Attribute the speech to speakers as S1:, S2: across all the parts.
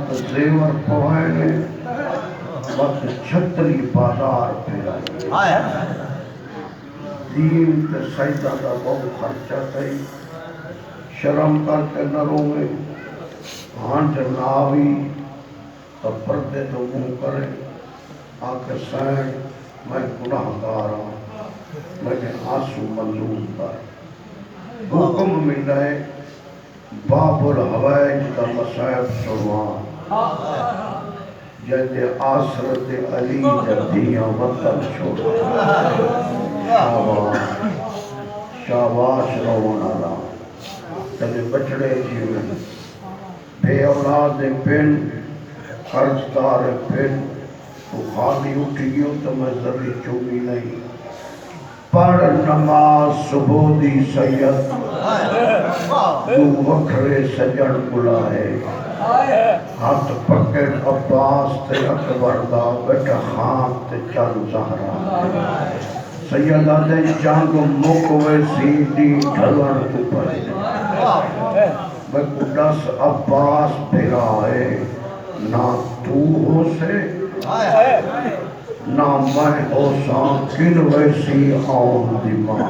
S1: وقت زیور پوائنے وقت چھتری بازار پھیرائے دین تے سجدہ دا بہت خرچہ کئی شرم کر کے نہ روے ہانٹ ناوی تو پردے تو منہ کرے آکے سین میں گناہ گار ہوں مجھے آنسو منظور کر حکم ملے باب الحوائج دا مسائب سنوان جیسے آسرت علی جدیاں وطن چھوڑا شاباش روان اللہ تلے بچڑے جیویں بے اولاد پن قرضدار پن تو خالی اٹھی گیوں تو میں ذری چومی نہیں پڑھ نماز صبح دی سید تو وکھرے سجن بلائے ہاتھ پکڑ عباس تے اکبر دا بیٹا خان تے چل زہرا سیدہ دے جنگ مکوے سیدھی ڈھلن تو پڑے میں قدس عباس پھرائے نہ تو ہو سے نہ میں ہو سان کن ویسی آن دی ماں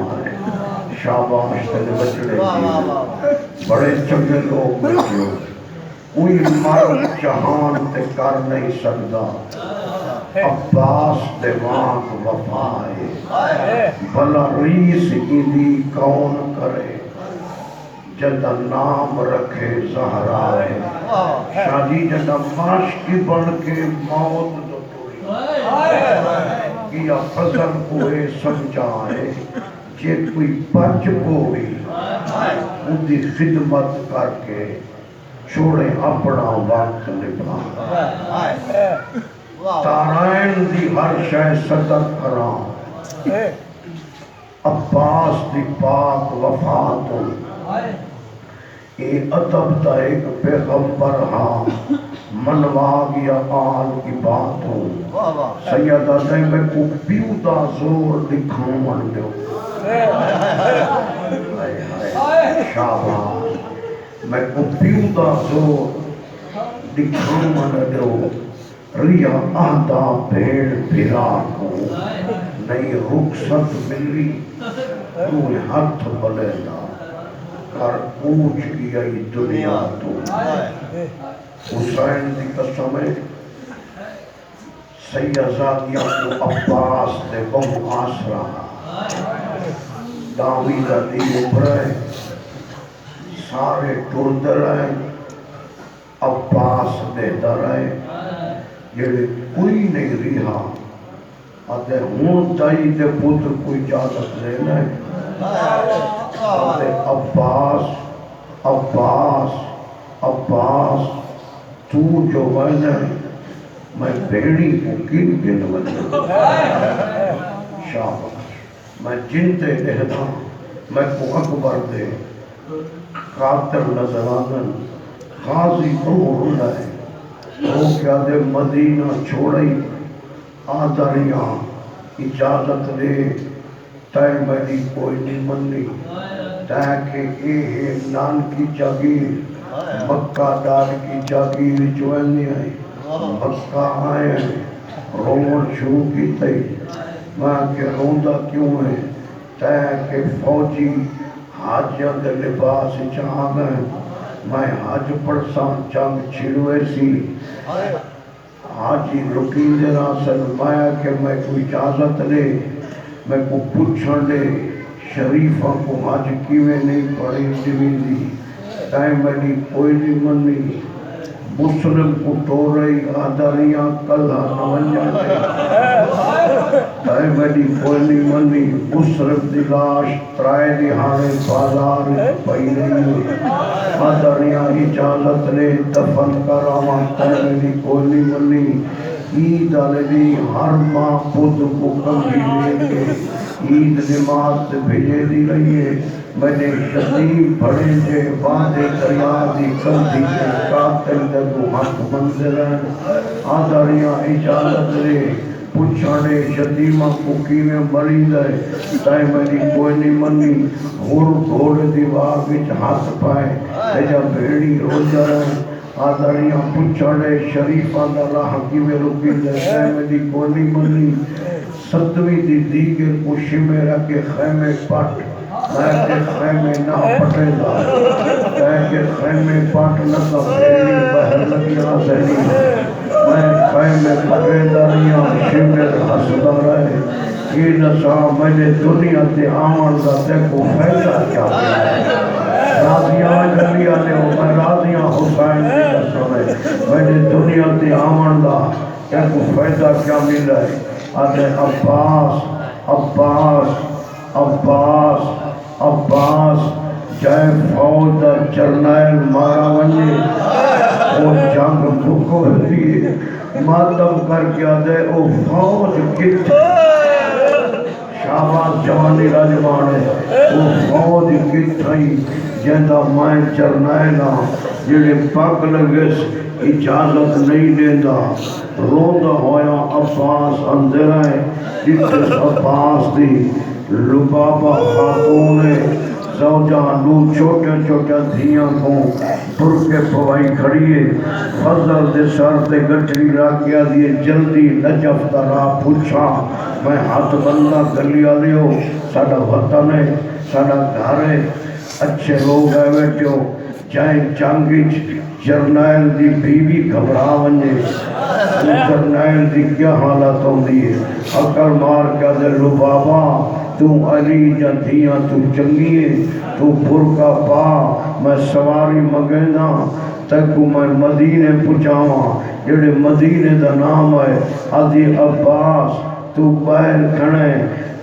S1: شاباش تلے بچڑے جیوے بڑے چنگے لوگ بچے کوئی مرد جہان تے کر نہیں سکتا عباس دیوان وفائے بلا ریس ایدی کون کرے جدہ نام رکھے زہرائے شادی جدہ ماشکی بڑھ کے موت دو کیا فضل کوئے سمجھائے جے کوئی بچ کوئی ان دی خدمت کر کے چھوڑے اپنا وقت نبھا تارائن دی ہر شے صدق کرام عباس دی پاک وفاتوں اے ادب دا ایک پیغمبر ہاں منوا گیا آل کی باتوں سیدہ دے میں کو پیو دا زور دکھاؤں من دیو شاباش میں کو پیو دا زور دکھاؤں من دیو ریا آدھا بھیڑ بھیرا کو نئی رخصت ملی روح ہاتھ بلینا کر پوچھ گیا ہی دنیا تو حسین دی قسم ہے سیدزادیاں کو عباس دے بہو آسرا داویدہ دی اوپرے سارے ٹرد رہے عباس دے درائے جڑے کوئی نہیں رہا آتے ہون تائی دے پتر کوئی اجازت لینا ہے آتے عباس عباس عباس تو جو وینے میں بیڑی کو کن گن وینے شاباش میں جنتے دہنا میں کو اکبر دے قاتل نظرانن غازی بہر لائے وہ کیا دے مدینہ چھوڑئی آدھریاں اجازت دے تائے میری کوئی نہیں منی تاکہ اے نان کی جاگیر مکہ ڈال کی جاگیر جوانی آئی مکہ آئے رون شروع کی تھی میں کہ روندہ کیوں ہے تاکہ فوجی حاجیاں دے لباس چاہ گئے میں حج پرسان جنگ چھڑوے سی حاجی رکین دے راسل مایا کہ میں کوئی اجازت لے میں کو پوچھن لے شریفہ کو حج کیوے نہیں پڑھی دیوی دی ٹائم میں کوئی نہیں منی مسلم کو ٹورئی آدھاریاں کلہ نونجا دے ٹائم میں کوئی نہیں منی مسلم دی لاش ترائے دہانے بازار پئی نہیں آدھاریاں اجازت لے دفن کراما ٹائم میں کوئی نہیں منی عید علیہ ہر ماں خود کو کبھی لے کے عید نماز بھیجے دی رہی ہے میں نے شدیم بڑے جے باندے دریا دی کندھی کے قاتل دگو حق منظر آدھاریاں اجازت لے پوچھانے شدیمہ کو کیویں مری دے تائے میری کوئی نہیں منی غور گھوڑ دیوار وچ ہاتھ پائے تیجا بھیڑی ہو جائے آدھڑیاں پچھڑے شریفاں دا راہ کیویں رکی دے خیمے دی کولی منی ستویں دی دیگر کو شمیرہ کے خیمے پٹ میں کے خیمے نہ پٹے دا میں کے خیمے پٹ نہ پھیری بہر لگیاں زہری میں خیمے پٹے داریاں شمیر حسدہ رہے یہ نسا میں نے دنیا تے آمن دا تے کو فیضہ کیا راضیاں گلی آنے ہو میں راضیاں حسین کی قسم ہے میں نے دنیا تے آمن دا تے کو فیضہ کیا مل ہے آدھے عباس عباس عباس عباس جائے فوج دا جرنیل مارا ونی وہ جنگ بھکو دیئے ماتم کر کے دے او فوج کت شہباز جوانی راجمان ہے وہ فوج کت رہی جیندہ میں جرنیلا جڑے پاک لگس اجازت نہیں دیندہ روندہ ہویا عباس اندرائے جتس عباس دی لبابہ خاتون زوجہ دو چھوٹے چھوٹے دھیاں کو برکے پوائی کھڑیے فضل دے سر دے گٹری راکیا دیے جلدی نجف ترا پوچھا میں ہاتھ بندہ گلیا لیو ساڑا وطن ہے ساڑا گھر ہے اچھے لوگ ہے بیٹھو جائیں جانگیچ جرنیل دی بیوی گھبرا ونجے جرنیل دی کیا حالت ہوں دیئے اکر مار کیا دے لبابا تو علی جدیاں تو چنگیے تو برکا پا میں سواری مگینا تکو میں مدینے پچاواں جڑے مدینے دا نام ہے آدھی عباس تو باہر کھڑے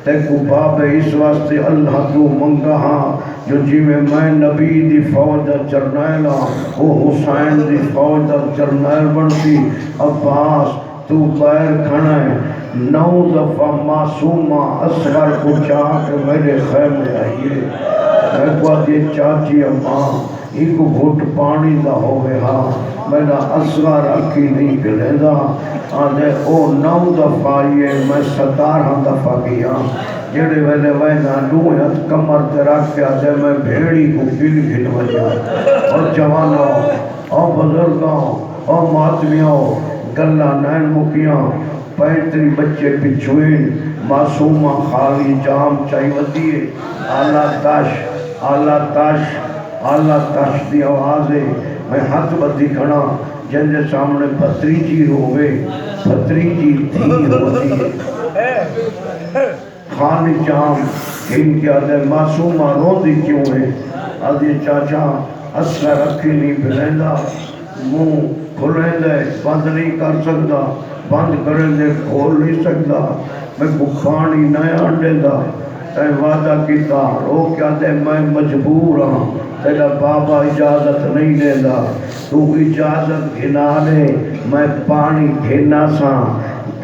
S1: تکو باب اس واسطے اللہ تو منگا ہاں جو جی میں نبی دی فوج دا جرنیلا وہ حسین دی فوج دا جرنیل بنتی عباس تو باہر کھڑے 9 دفعہ معصومہ اصغر کو چاہ کے میرے خیمے آئیے میں کو آدھے چاچی اماں ایک گھٹ پانی دا ہوئے ہاں میرا اصغر اکی نہیں گلے دا آدھے او 9 دفعہ آئیے میں 17 دفعہ گیا جڑے ویلے وینا دویت کمر تے رکھ کے آدھے میں بھیڑی کو گل گل وجہ اور جوانوں اور بزرگوں اور ماتمیوں گلہ نین مکیاں 35 بچے پچھوئن معصومہ خالی جام چاہی ودیے آلہ تاش دی آوازے میں ہاتھ بدھی کھڑا جن دے سامنے بھتریجی روے بھتریجی تھی ہوتی ہے خالی جام ان کے آدھے معصومہ رو دی کیوں ہے آدھے چاچا اصغر رکھی نہیں بلیندہ منہ کھلیں دے بند نہیں کر سکتا بند کریں دے کھول نہیں سکتا میں بکھانی نیا انڈے دا تے وعدہ کیتا رو کیا دے میں مجبور ہاں تیرا بابا اجازت نہیں دے دا تو اجازت گھنا لے میں پانی گھنا سا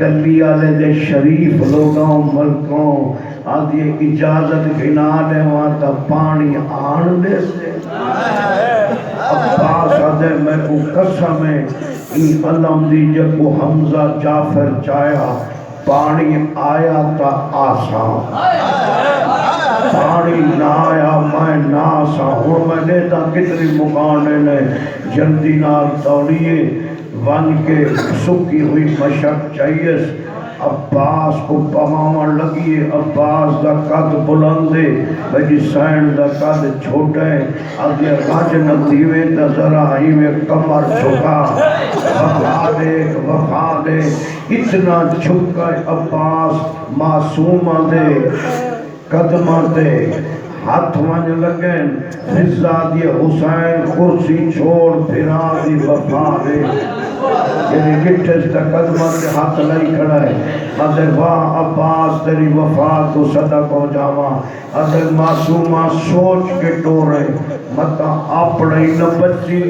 S1: گلی آلے دے شریف لوگوں ملکوں آدھی اجازت گھنا لے وہاں تا پانی آن دے سے عباس آدھے میں کو قسم ہے این علم دی جب کو حمزہ جعفر چایا پانی آیا تا آسان پانی نہ آیا میں نہ آسان اور میں نے تا کتنی مکانے نے جلدی نال توڑیے ون کے سکی ہوئی مشک چاہیے عباس کو پماون لگیے عباس دا قد بلندے بھئی سین دا قد چھوٹے آدھے راج ندیوے تا ذرا ہی میں کمر چھکا وفا دے اتنا چھکا عباس معصومہ دے قدمہ دے ہاتھ ونج لگیں فضا دی حسین کرسی چھوڑ پھرا دی وفا دے یعنی گٹھس تا قدمہ سے ہاتھ لئی کھڑا ہے حضر واہ عباس تیری وفا تو صدا کو جاوا حضر معصومہ سوچ کے ٹورے مطا اپنے نہ بچی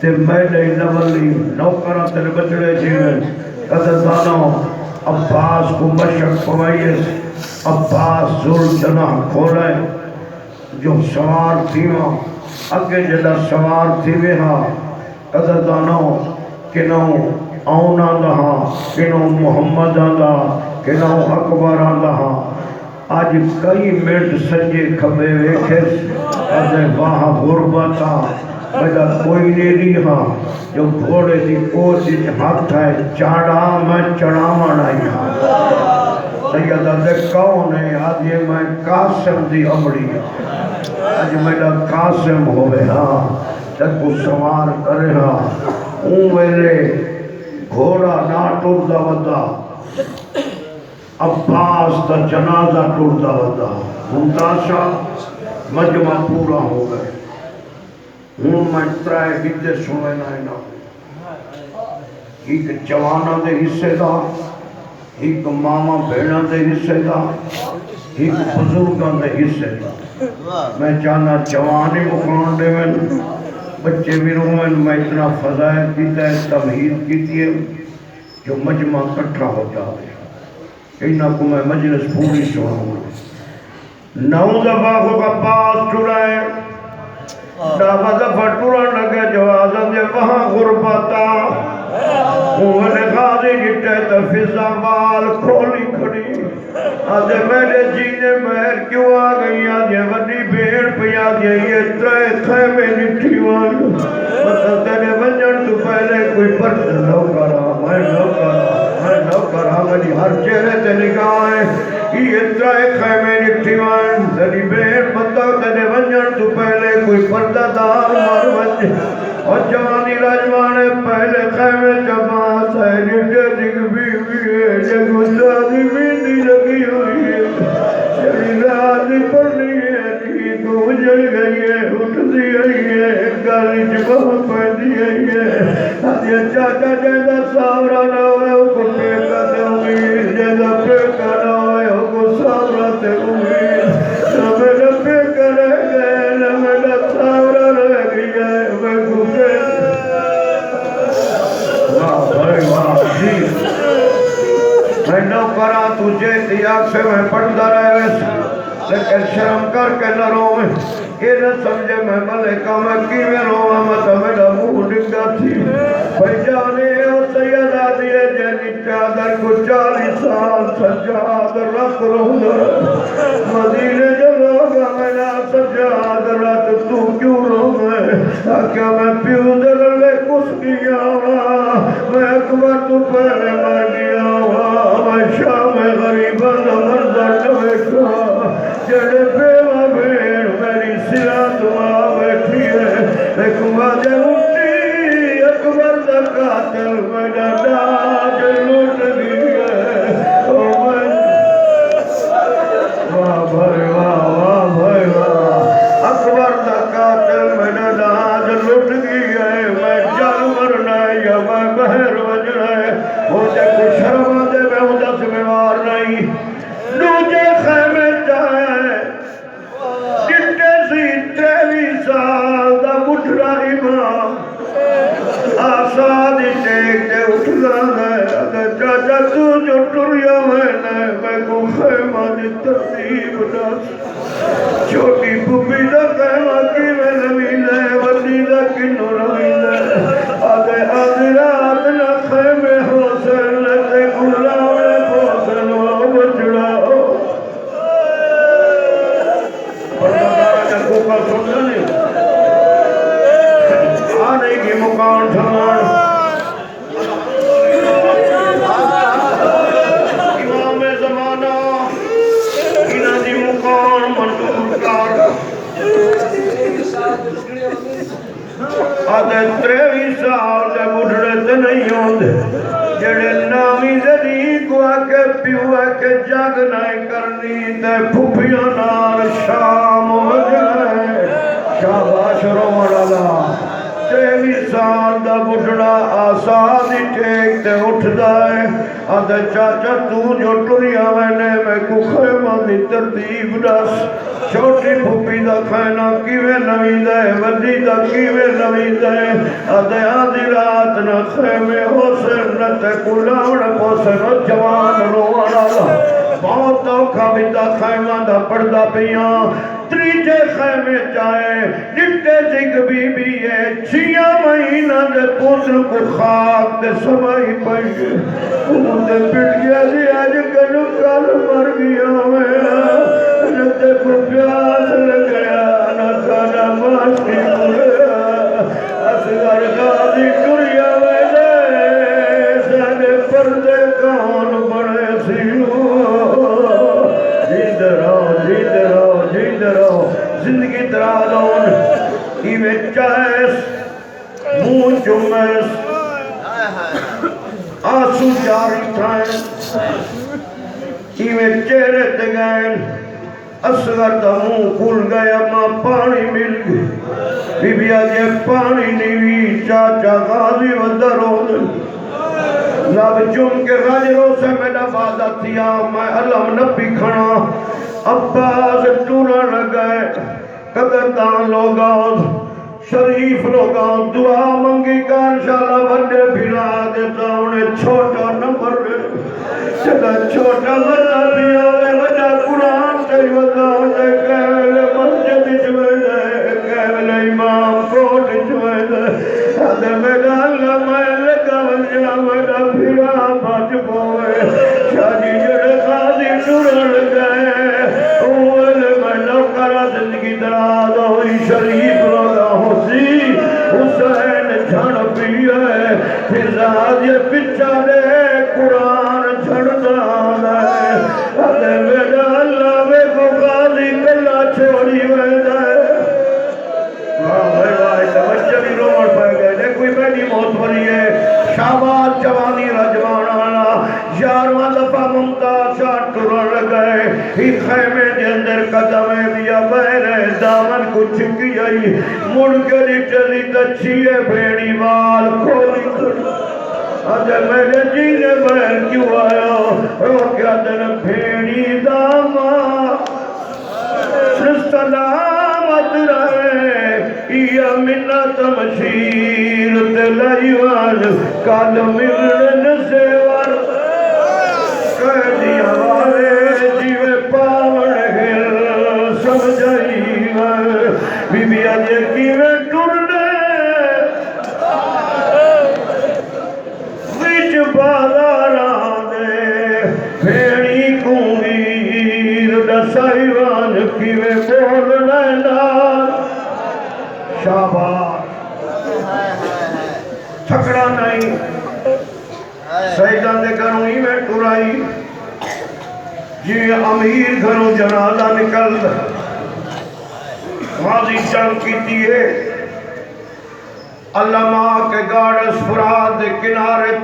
S1: تے میں نہیں نولی نوکرہ تیرے بچڑے جیوے قدردانوں عباس کو مشک پوائیس عباس ذل جناح کھولے جو سوار تھیواں اگے جدا سوار تھیوے ہاں قدردانوں کنوں آونا دہاں کنوں محمد آدھا کنوں اکبر آدھا آج کئی منٹ سجے کھبے ویکھس آدھے واہ غربتا میرا کوئی نہیں ہاں جو گھوڑے دی کوشش ہاتھ ہے چاڑا میں چڑھاوا نہیں ہاں سیدہ دے کون ہے آدھے میں قاسم دی امڑی ہاں آج میرا قاسم ہوئے ہاں جب کو سوار کرے ہاں اون میرے گھوڑا نہ ٹردا ودا عباس دا جنازہ ٹردا ودا ممتاشا مجمع پورا ہو گئے ہوں میں ترائے گجے سنے نہ ایک جوانا دے حصے دا ایک ماما بھیڑا دے حصے دا ایک بزرگاں دے حصے دا میں چاہنا جوانی مقام دے میں بچے بھی رومن میں اتنا فضائل کیتا ہے تمہید کیتی ہے جو مجمع کٹھا ہو جاوے انہاں کو میں مجلس پوری سنوں نو دفعہ کو کا پاس ٹھڑائے دعوت دفعہ ٹھڑا لگے جو آزم یہ وہاں غربتا نے غازی جٹے تفیزہ وال کھولی کھڑی آدھے میرے جینے مہر کیوں آ گئی آدھے وڈی بھیڑ پہ آدھے یہ ترے خیمے نٹھی وان مطلب تیرے ونجن تو پہلے کوئی پرد نو کرا میں نو کرا میری ہر چہرے تے نگاہیں یہ ترے خیمے نٹھی وان تیری بھیڑ مطلب تیرے ونجن تو پہلے کوئی پردہ دار مار ونج اور جوانی راجوانے پہلے خیمے جماعت ہے جٹے دکھ بھی ہے جگ مجھادی بیندی لگی ہوئی ہے جڑی رات پڑھنی ہے نیند اجڑ گئی ہے اٹھ دی گئی ہے گالی جبہ پہنی گئی ہے یہ چاچا جیدہ ساورا نہ ہوئے وہ کو پیکا دے امید جیدہ پیکا نہ ہوئے وہ کو ساورا دے امید نہ میرا پیکا رہ گئے نہ میرا ساورا رہ گیا ہے میں کو میں نو کرا تجھے تیاگ سے میں پڑھتا رہے لیکن شرم کر کے نہ رو میں یہ نہ سمجھے میں ملکہ میں کی میں رو میں تو میرا منہ ڈگا تھی بھائی جانے او سیدہ دیے جنی چادر کو 40 سال سجاد رکھ رہا مدینے جو لوگا میرا سجاد رکھ تو کیوں رو میں کیا میں پیو در لے کس گیا میں اکبر تو پہلے مر گیا میں شام غریبہ نمردر نویشا جڑے بیوہ بھیڑ میری سرا دعا بیٹھی ہے ایک واجہ اٹھی اکبر دا قاتل میرا ڈاج لوٹ گیا واہ بھائی واہ بھائی واہ اکبر دا قاتل میرا ڈاج لوٹ گیا ہے میں جل مرنا ہے یا میں بہر وجنا ہے وہ جے کو شرما دے میں ہوں دس بیمار نہیں دوجے خیمے جائے جٹے سی 23 سال دا بٹھڑا امام آساد ٹیک دے اٹھ گانا ہے چاچا تو جو ٹریا میں کو خیمہ دی ترتیب دس چھوٹی پھوپھی دا خیمہ کی میں نویل ہے وڈی دا کنو نویل ہے آدھے رات نہ خیمے حسن لتے گلاوے حسن و بچڑا پردہ کا کوکا سننا نہیں آنے کی مکان ٹھمان امام زمانہ انہ دی مکان منظور کار آدھے 23 سال دے بڑھڑے تے نہیں ہوندے جڑے نامی زدی کو آکے پیو آکے جاگ نہیں کرنی تے پھوپیاں نال شام وجنے شاباش رومن اللہ 23 سال دا بڑھڑا آسادی ٹیک تے اٹھ دائے آدھے چاچا تو جو ٹریا میں کو خیمہ دی ترتیب دس چھوٹی پھوپی دا خیمہ کیوے نوید ہے وڈی دا کیوے نوید ہے آدھے آدھی رات نہ خیمے حسن نہ تے کلاوڑ حسن جوان روان اللہ بہت اوکھا بھی دا خیمہ دا پردہ پیاں تریجے خیمے جائے جٹے جگ بی بی ہے 6 مہینہ دے پوتر کو خاک دے سمائی پئی دے پٹ گیا دی آج کلو کل مر گیا میں جتے کو پیاس لگیا نہ سانا ماشی مریا زندگی دراز ہون ایویں چاہیس منہ چومس آنسو جاری تھائیں ایویں چہرے تے گئے اصغر دا منہ کھل گیا ماں پانی مل گئی بی بی آجے پانی نیوی چاچا غازی و درون لب چم کے غجروں سے میرا وعدہ تھیا میں علم نبی کھنا عباس ٹورا لگئے قدردان لوگاں شریف لوگاں دعا منگی کا انشاءاللہ بڑے بھیلا دیتا انہیں چھوٹا نمبر چلا چھوٹا وزا بھی آوے وجہ قرآن سے وزا ہوتے کہل مسجد چوئے کہل امام کوٹ چوئے حد میرا اللہ میں لگا وجہ میرا بھیلا بچ پوئے شاہی جڑے قاضی ٹورا لگئے اول میں نوکرہ زندگی دراز ہوئی شریف لوگا ہوسی حسین جھڑ بھی ہے پھر زہاد یہ پچھاڑے قرآن جھڑ دانا ہے ادھے میرا اللہ میں کو قاضی کلا چھوڑی ویدہ ہے بھائی بچے بھی روڑ پہ گئے کوئی بیٹی موت بنی ہے شہباز جوانی رجوان آنا یارواں دفعہ ممتاز شاہ ٹورا لگئے ہی خیمے دے اندر قدمیں بیا بہرے دامن کو چھکی آئی مڑ کے لیٹلی تچھیے بھیڑی وال کھولی کر آجے میرے جینے بہر کیوں آیا روکیا دن بھیڑی داما سلامت رہے یا منت مشیر تلائیوان کال ملن سیور قیدی حوالے جیوے پاون گھر سمجھائیوان بی بی آجے کیوے ٹرنے ویچ بازاران دے بھیڑی کونگیر دسائیوان کیوے بول لینا شاباش تھکڑا نہیں سیدان دے گھروں ہی میں ٹورائی جی امیر گھروں جنازہ نکل غازی جنگ کی دیئے علماء کے گاڑس فراد دے کنارے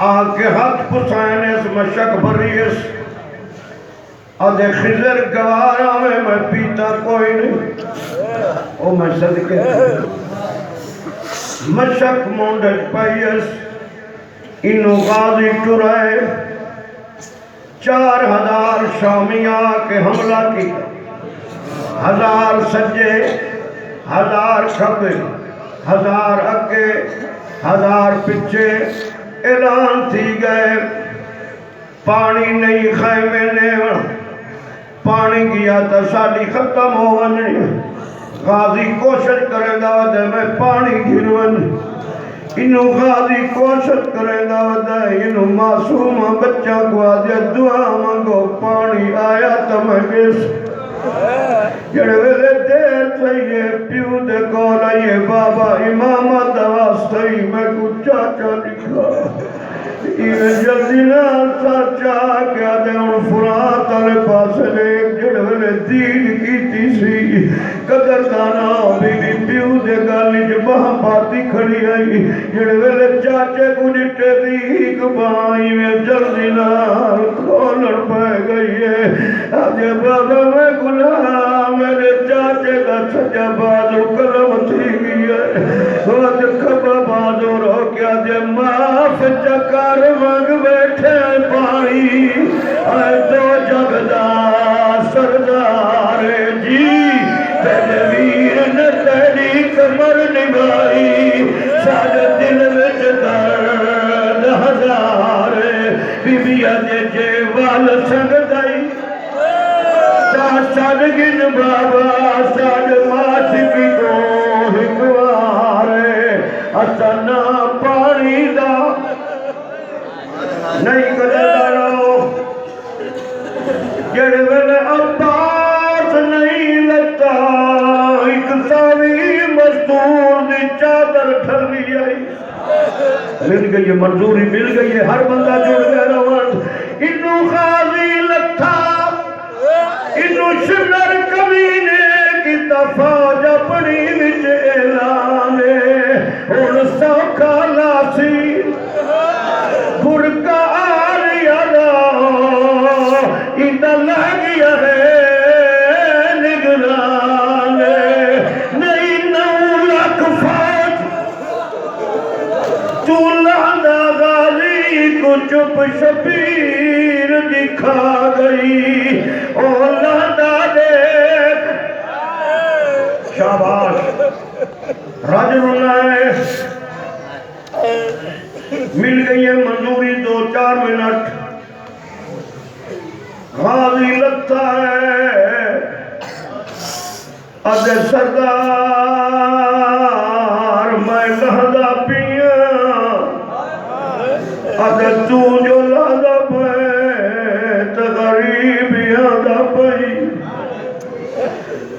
S1: آکے حد پسینس مشک بریس آدھے خضر گوارا میں پیتا کوئی نہیں او میں صدقے مشک مونڈج پائیس انو غازی ٹرائے 4000 شامیہ کے حملہ کی 1000 سجے 1000 کھبے 1000 اکے 1000 پچھے اعلان تھی گئے پانی نہیں خیمے نے پانی گیا تا ساڑی ختم ہو ونی غازی کوشش کرے گا ودے میں پانی گھرون انہوں غازی کوشش کرے گا ودے انہوں معصوم بچہ کو آدھے دعا منگو پانی آیا تا میں گیس جڑے ویلے دیر تھئیے پیو دے کولائیے بابا امامہ دواستی میں کچھ چاچا لکھا ایویں جلدی نال سچا کیا دے ان فرات والے پاس ایک جڑ ویلے دین کیتی سی قدردانا بی بی پیو دے گل وچ محباتی کھڑی آئی جڑ ویلے چاچے کو ڈٹے دی ایک بائی میں جلدی نال کھولن پہ گئی ہے اج بابا میں گناہ میرے چاچے کا سجا بازو قلم تھی گئی ہے اج کھبا بازو رو کیا دے معاف چکر مانگ بیٹھے پانی اے دو جگدہ سردار جی تیرے ویر نے تیری کمر نبھائی سارے دل وچ درد ہزار بی بی اجے جے وال سنگ گئی ساڑ گن بابا ساڑ ماشکی کو ہکوارے اسنا پانی دا نہیں قدردارو جڑے ویلے عباس نہیں لگتا ایک ساوی مزدور دی چادر ٹھلی آئی مل گئی ہے منظوری مل گئی ہے ہر بندہ جڑ گیا روان انہوں غازی لگتا انہوں شمر ادھر لہ گیا ہے نگران نہیں 9 لاکھ فوج تو لانا غازی کو چپ شبیر دکھا گئی او لانا دیکھ شاباش رجل ہے مل گئی ہے منظوری 2-4 منٹ غازی لگتا ہے ادھے سردار میں لہدا پیا ادھے تو جو لہدا پہ تغریب یادا پئی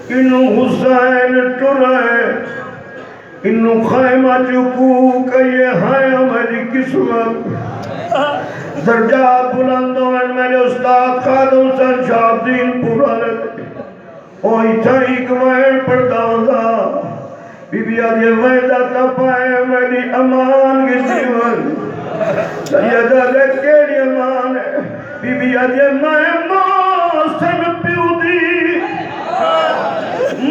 S1: انہوں حسین ٹرائے انہوں خیمہ چکو کہ یہ ہے ہماری قسمت درجات بلند ہوئے میرے استاد خادم حسین شاہ الدین پورا لگے اوہی تھا ایک وین پڑھتا ہوتا بی بی آدھے ویدہ تپائے میری امان کی جیون سیدہ دیکھیں امان ہے بی بی آدھے میں موسن پیو دی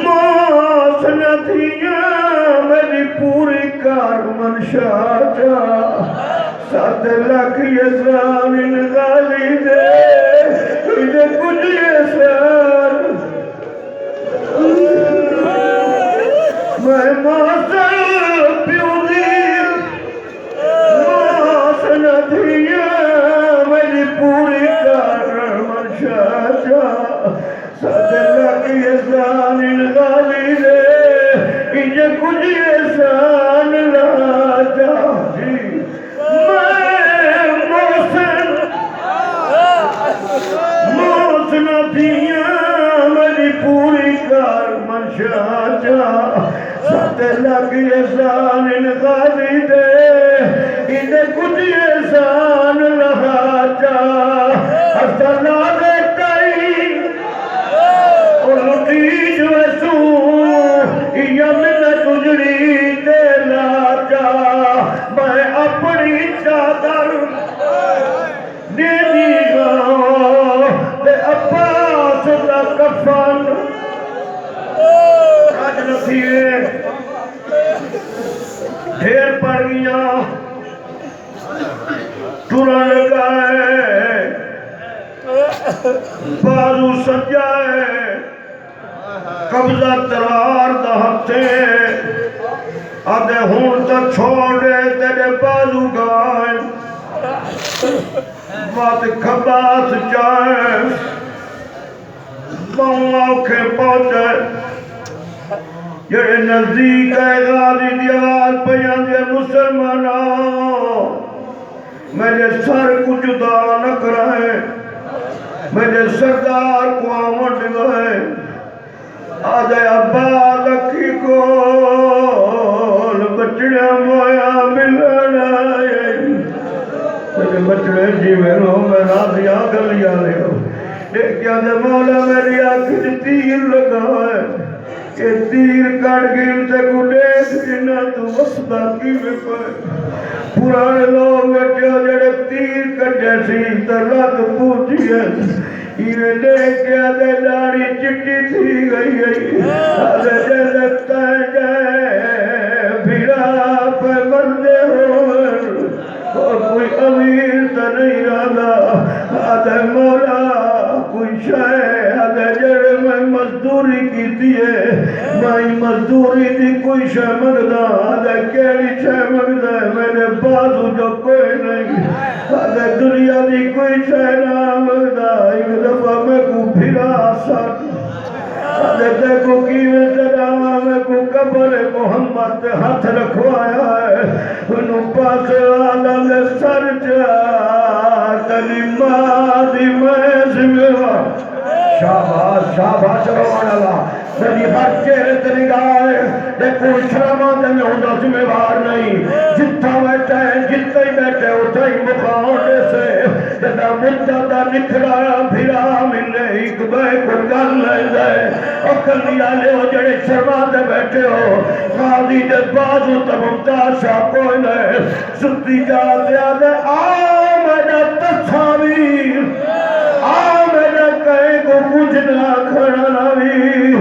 S1: موسن دیا میری پوری کار منشا جا 7 لاکھ یسان ان غالی دے تجھے کچھ یسان میں موسن پیو دی موسن دیا میری پوری کار منشا جا 7 لاکھ یسان ان غالی دے تجھے کچھ یسان لا جا موسن دیا میری پوری کار منشا جا 7 لاکھ یسان ان غازی دے انہیں کچھ یسان لہا جا ہستا لاغے کئی اور لٹی جو ایسو یمن تجری دے لا جا میں اپنی چادر دے دی گا تے عباس دا کفن راج نصیے ڈھیر پڑ گیا ٹرن گئے بازو سجائے قبضہ تلوار دا ہتھے آدھے ہون تا چھوڑے تیرے بازو گائیں بات کھباس جائے باؤں آنکھیں پہنچے جڑے نزدیک ہے غازی دی آواز پیان دے مسلمانوں میرے سر کو جدا نہ کرائے میرے سردار کو آمد گئے آدھے ابا لکھی کول بچڑے مویا ملنا میرے بچڑے جی میرو میں راضی آگل لیا لے لیکن دے مولا میری آنکھ تیر لگا ہے کہ تیر کٹ گرتے کو دیکھ جنہ تو وسطہ کی میں پائے پرانے لوگ بیٹھے ہو جڑے تیر کٹ جیسی ترات پوچھی ہے یہ دیکھ کے آدھے داڑی چٹی تھی گئی آدھے جیسے تائے جائے بھیڑا پہ مردے ہو اور کوئی امیر تا نہیں رہا آدھے مولا کوئی شاہ آدھے جڑے میں مزدوری کی دیئے میں مزدوری دی کوئی شاہ مگدہ آدھے کیڑی شاہ مگدہ میرے بازو جو کوئی نہیں آدھے دنیا دی کوئی شاہ نہ مگدہ ایک دفعہ میں کو پھرا ساتھ آدھے دیکھو کیویں جگہ میں کو قبر محمد ہاتھ رکھوایا ہے انہوں پاس آدھا میں سر جا تلی مادی میں زموہ شاباش شاباش روان اللہ میری ہر چہرے تے نگاہ دیکھو شرما تے میں ہوندہ ذمہ وار نہیں جتھا بیٹھے جتھا ہی بیٹھے اتھا ہی مقاوٹے سے جدا مدہ دا نکھڑا پھرا ملے ایک بے کو گل لے جائے اکل دیا لے ہو جڑے شرما تے بیٹھے ہو غازی دے بازو تے ممتاز شاہ کوئی لے ستی جاتے آدھے آمدہ تصاویر آمدہ کرنا ناوی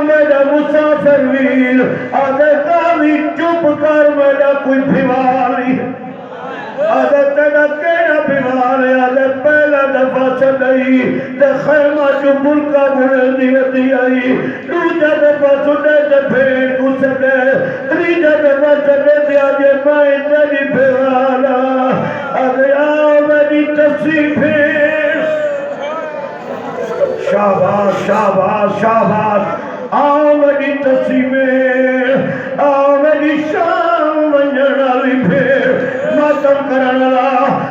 S1: میرا مسافر ویر آدھے قاضی چپ کر میرا کوئی بھیواری آدھے تیرا کیڑا بھیوار ہے آدھے پہلا دفعہ چڑھائی تے خیمہ جو بلکہ بھولے دیوتی آئی دوجہ دفعہ سنے تے بھیڑ کو سنے تریجہ دفعہ سنے تے آجے میں تیری بھیوالا آدھے آؤ میری تصیح بھیڑ شاباش شاباش شاباش آؤ میری تصیح بھیڑ آؤ میری شام ونجڑا لی بھیڑ ماتم کرنا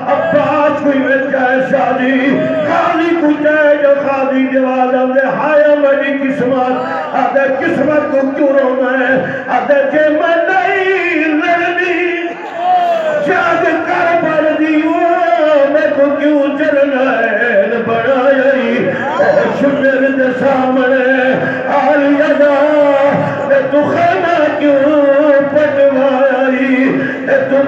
S1: عباس کوئی وچہ ہے شادی خالی کچھ ہے جو خالی جواد آدھے ہائے میری قسمت آدھے قسمت کو کیوں رونا ہے آدھے کہ میں نہیں لڑنی جاگ کر بڑھ دیو میں کو کیوں چلنا ہے بڑا یہی شمر دے سامنے آلی ادا میں تو خیمہ کیوں پٹوائی تو